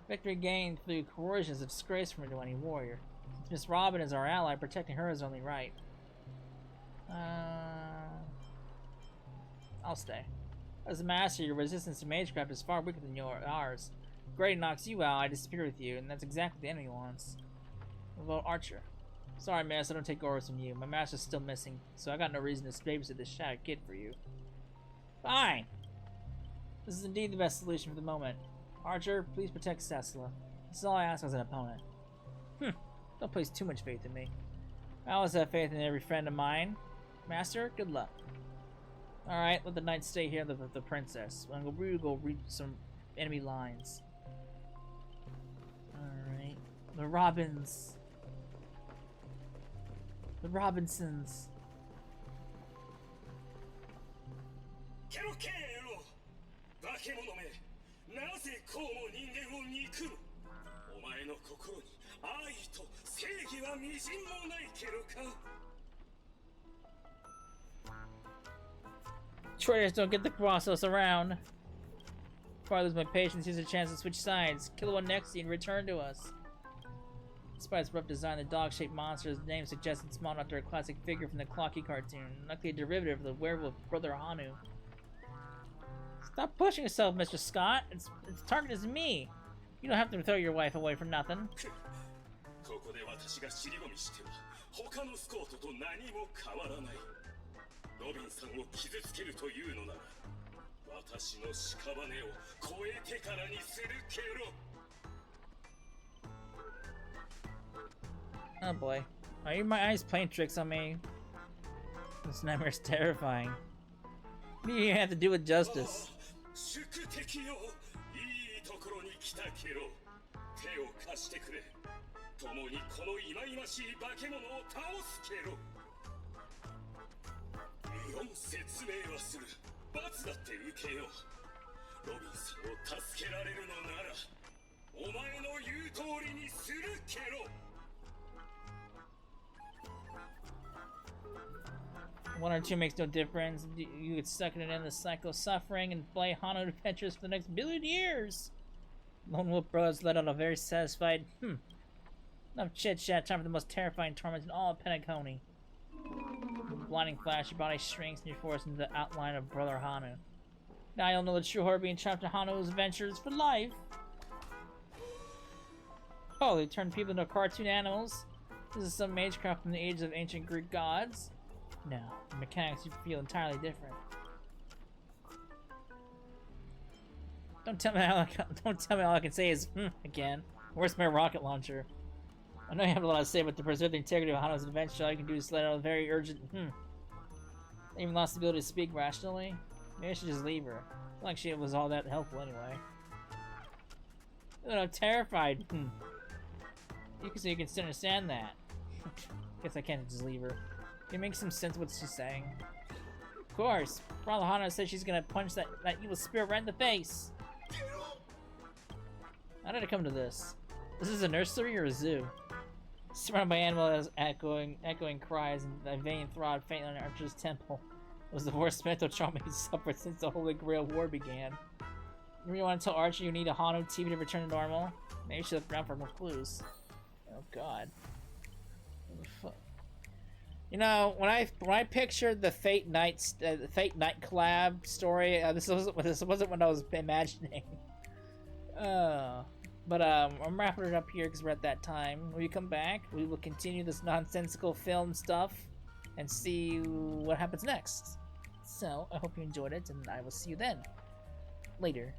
A: Victory gained through coercion is a disgrace for me to any warrior. Since Miss Robin is our ally, protecting her is only right. I'll stay. As a master, your resistance to magecraft is far weaker than ours. If Grady knocks you out, I disappear with you, and that's exactly what the enemy wants. What about Archer? Sorry, miss, I don't take orders from you. My master's still missing, so I got no reason to babysit this shattered kid for you. Fine! This is indeed the best solution for the moment. Archer, please protect Cecila. This is all I ask as an opponent. Don't place too much faith in me. I always have faith in every friend of mine. Master, good luck. Alright, let the knights stay here with the princess. I'm gonna go read some enemy lines. Alright. The Robins. The Robinsons. Traitors don't get to cross us around. Before I lose my patience, here's a chance to switch sides. Kill the one next to you and return to us. Despite its rough design, the dog-shaped monster's name suggests it's modeled after a classic figure from the Clocky cartoon, likely a derivative of the werewolf Brother Hanu. Stop pushing yourself, Mr. Scott. Its target is me. You don't have to throw your wife away for nothing. Oh boy. Are you my eyes playing tricks on me? This nightmare's terrifying. What do you have to do with justice?
I: いいところに来たケロ。手を貸してくれ。共にこの忌々しい化け物を倒すケロ。無論説明はする。罰だって受けよう。ロビンさんを助けられるのならお前の言う通りにするケロ。
A: One or two makes no difference. You get stuck in an endless cycle of suffering and play Hano adventures for the next billion years. Lone Wolf Bros let out a very satisfied, enough chit-chat, time for the most terrifying torment in all of Penacony. With a blinding flash, your body shrinks and you're forced into the outline of Brother Hanu. Now you'll know the true horror being trapped in Hanu's adventures for life. Oh, they turned people into cartoon animals? This is some magecraft from the age of ancient Greek gods? No, the mechanics you feel entirely different. Don't tell me all I can say is again. Where's my rocket launcher? I know you have a lot to say, but to preserve the integrity of Hano's adventure, all you can do is let out a very urgent I even lost the ability to speak rationally. Maybe I should just leave her. Not like she was all that helpful anyway. I'm terrified. You can still understand that. Guess I can't just leave her. It makes some sense what she's saying. Of course. Brother Hana says she's gonna punch that evil spirit right in the face. How did it come to this? This is a nursery or a zoo? Surrounded by animals echoing cries and a vain throb faint on Archer's temple. It was the worst mental trauma he's suffered since the Holy Grail War began. You really want to tell Archer you need a Hano TV to return to normal? Maybe you should look around for more clues. Oh god. You know, when I pictured the Fate Night collab story, this wasn't what I was imagining. But I'm wrapping it up here because we're at that time. When we come back, we will continue this nonsensical film stuff and see what happens next. So I hope you enjoyed it, and I will see you then. Later.